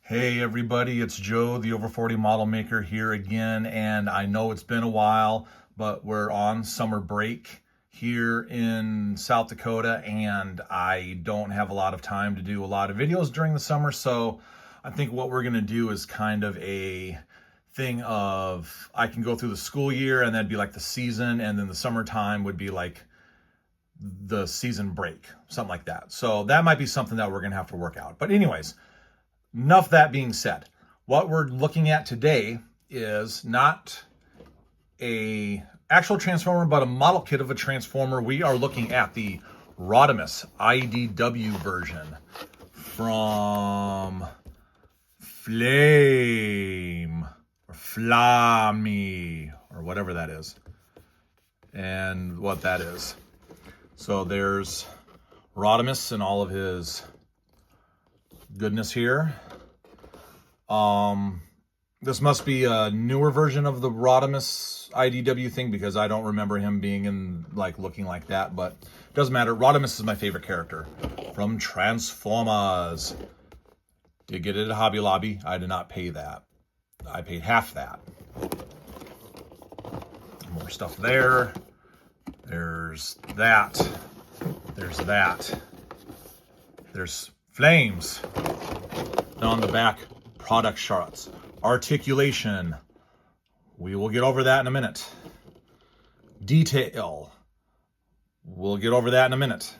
Hey everybody, it's Joe, the Over 40 Model Maker here again, and I know it's been a while, but we're on summer break here in South Dakota, and I don't have a lot of time to do a lot of videos during the summer, so I think what we're going to do is kind of a thing of, I can go through the school year, and that'd be like the season, and then the summertime would be like the season break, something like that. So that might be something that we're going to have to work out. But anyways, enough that being said, what we're looking at today is not a actual transformer, but a model kit of a transformer. We are looking at the Rodimus IDW version from Flame or Flammy or whatever that is, and what that is. So there's Rodimus and all of his goodness here. This must be a newer version of the Rodimus IDW thing because I don't remember him being in looking like that, but it doesn't matter. Rodimus is my favorite character from Transformers. Did get it at Hobby Lobby. I did not pay that. I paid half that. More stuff there. There's that. There's that. There's flames. And on the back, product shots. Articulation. We will get over that in a minute. Detail. We'll get over that in a minute.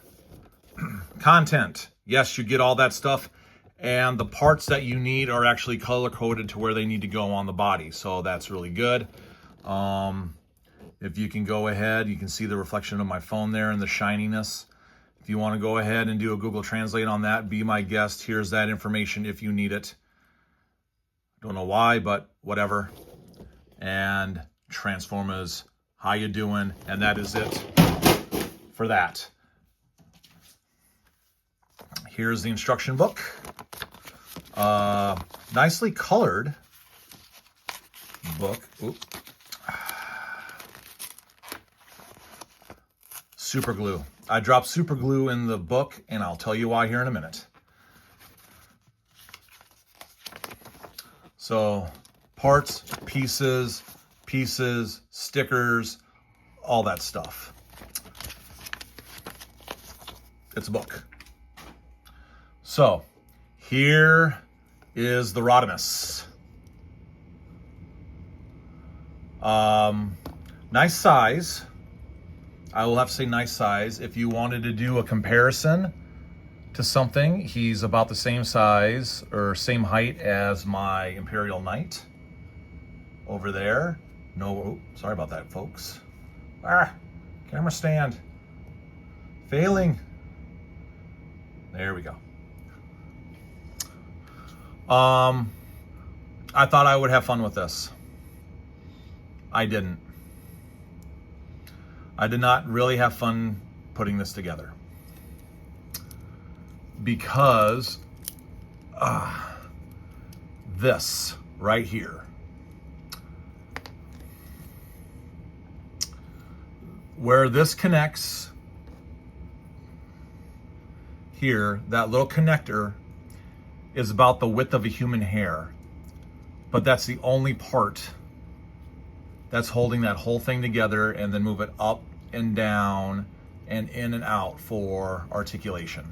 Content. Yes, you get all that stuff. And the parts that you need are actually color-coded to where they need to go on the body. So that's really good. If you can go ahead, you can see the reflection of my phone there and the shininess. If you want to go ahead and do a Google Translate on that, be my guest. Here's that information if you need it. Don't know why, but whatever. And Transformers, how you doing? And that is it for that. Here's the instruction book. Nicely colored book. Oop. Super glue. I dropped super glue in the book, and I'll tell you why here in a minute. So, parts, pieces, stickers, all that stuff. It's a book. So, here is the Rodimus. Nice size. I will have to say nice size. If you wanted to do a comparison to something, he's about the same size or same height as my Imperial Knight over there. No, sorry about that, folks. Camera stand. Failing. There we go. I thought I would have fun with this. I didn't. I did not really have fun putting this together because this right here, where this connects here, that little connector is about the width of a human hair, but that's the only part that's holding that whole thing together, and then move it up and down and in and out for articulation.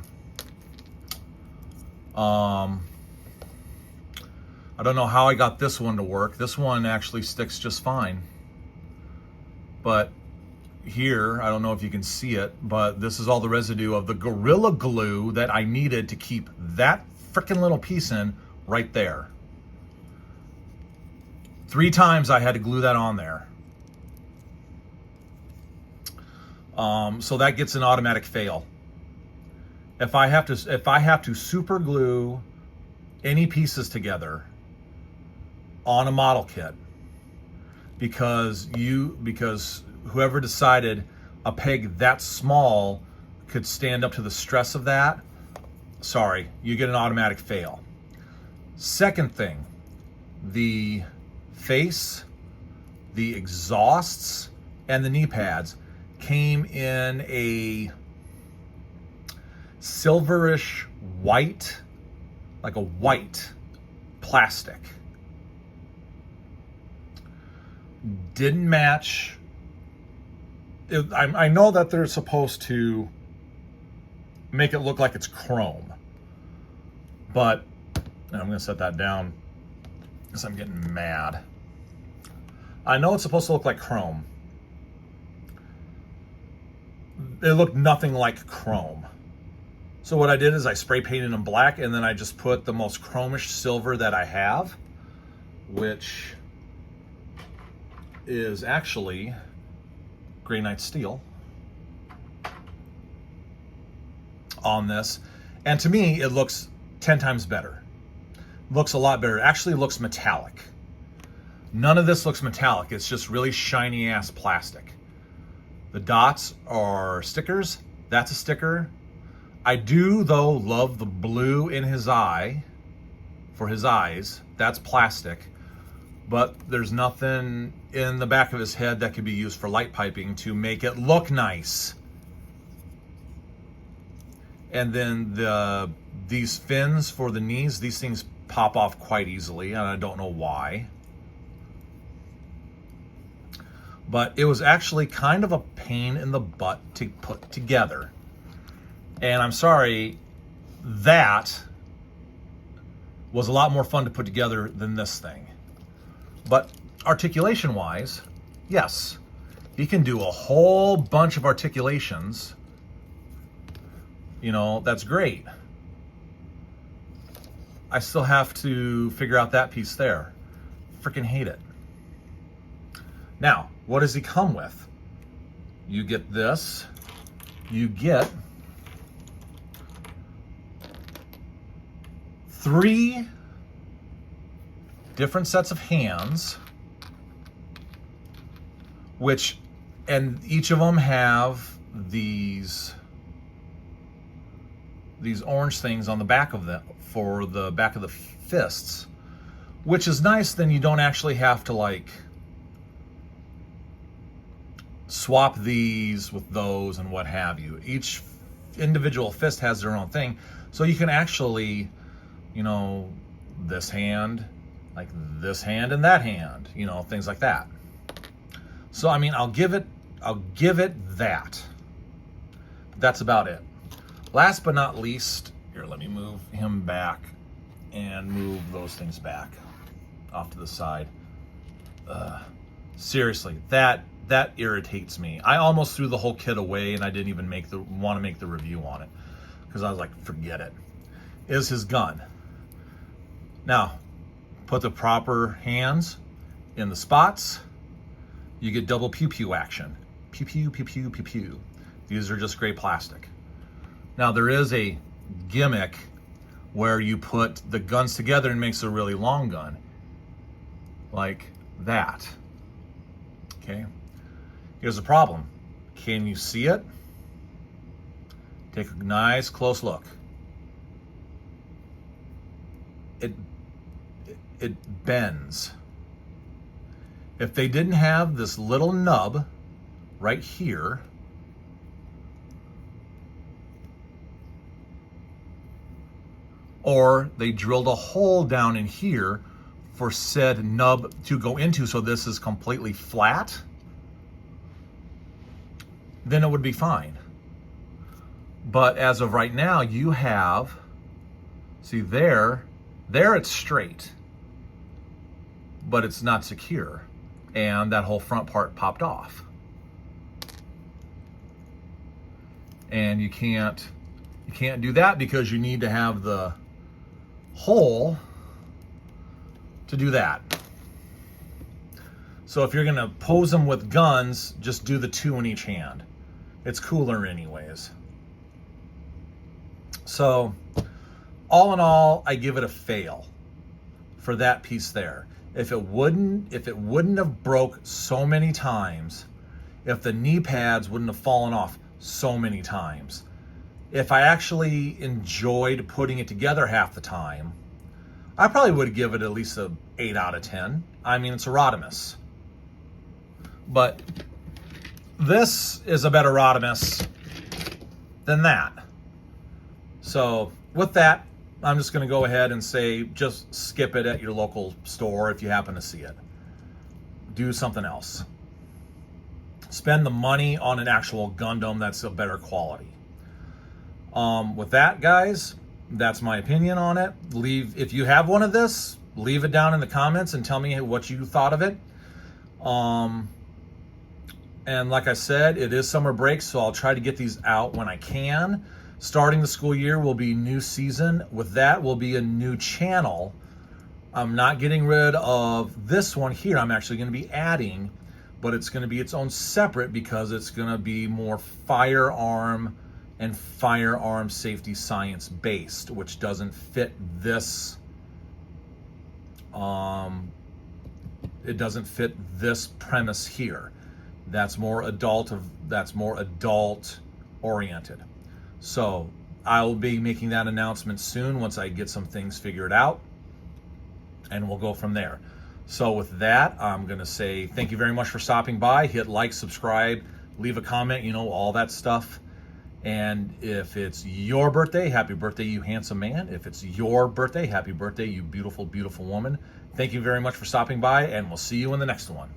I don't know how I got this one to work. This one actually sticks just fine. But here, I don't know if you can see it, but this is all the residue of the Gorilla Glue that I needed to keep that freaking little piece in right there. 3 times I had to glue that on there. So that gets an automatic fail. If I have to super glue any pieces together on a model kit, because whoever decided a peg that small could stand up to the stress of that, sorry, you get an automatic fail. Second thing, the face, the exhausts, and the knee pads came in a silverish white, like a white plastic. Didn't match. I know that they're supposed to make it look like it's chrome, but I'm going to set that down because I'm getting mad. I know it's supposed to look like chrome. It looked nothing like chrome. So what I did is I spray painted them black, and then I just put the most chromish silver that I have, which is actually Gray Knight Steel on this. And to me, it looks 10 times better. Looks a lot better. It actually looks metallic. None of this looks metallic. It's just really shiny ass plastic. The dots are stickers. That's a sticker. I do, though, love the blue in his eye, for his eyes. That's plastic. But there's nothing in the back of his head that could be used for light piping to make it look nice. And then these fins for the knees, these things pop off quite easily, and I don't know why. But it was actually kind of a pain in the butt to put together. And I'm sorry, that was a lot more fun to put together than this thing. But articulation-wise, yes, he can do a whole bunch of articulations. You know, that's great. I still have to figure out that piece there. Freaking hate it. Now, what does he come with? You get this. You get 3 different sets of hands, and each of them have these orange things on the back of them for the back of the fists, which is nice. Then you don't actually have to like swap these with those and what have you. Each individual fist has their own thing, so you can actually, you know, this hand, like this hand and that hand, you know, things like that. So I mean, I'll give it that. That's about it. Last but not least, here, let me move him back and move those things back off to the side. Seriously, that irritates me. I almost threw the whole kit away, and I didn't even want to make the review on it because I was like, forget it. Is his gun. Now, put the proper hands in the spots. You get double pew pew action. Pew pew pew pew pew pew. These are just gray plastic. Now there is a gimmick where you put the guns together and makes a really long gun, like that. Okay. Here's the problem. Can you see it? Take a nice close look. It bends. If they didn't have this little nub right here, or they drilled a hole down in here for said nub to go into so this is completely flat, then it would be fine. But as of right now, you have, see there it's straight, but it's not secure. And that whole front part popped off. And you can't do that because you need to have the hole to do that. So if you're gonna pose them with guns, just do the 2 in each hand. It's cooler anyways. So all in all, I give it a fail for that piece there. If it wouldn't have broke so many times, if the knee pads wouldn't have fallen off so many times, if I actually enjoyed putting it together half the time, I probably would give it at least a 8 out of 10. I mean, it's a Rodimus. But this is a better Rodimus than that. So with that, I'm just going to go ahead and say just skip it at your local store if you happen to see it. Do something else. Spend the money on an actual Gundam that's of better quality. With that, guys, that's my opinion on it. If you have one of this, leave it down in the comments and tell me what you thought of it. And like I said, it is summer break, so I'll try to get these out when I can. Starting the school year will be new season. With that will be a new channel. I'm not getting rid of this one here. I'm actually going to be adding, but it's going to be its own separate because it's going to be more firearm and firearm safety science based, which doesn't fit this. It doesn't fit this premise here. That's more adult oriented. So I'll be making that announcement soon once I get some things figured out, and we'll go from there. So with that, I'm going to say thank you very much for stopping by. Hit like, subscribe, leave a comment, all that stuff. And if it's your birthday, happy birthday, you handsome man. If it's your birthday, happy birthday, you beautiful, beautiful woman. Thank you very much for stopping by, and we'll see you in the next one.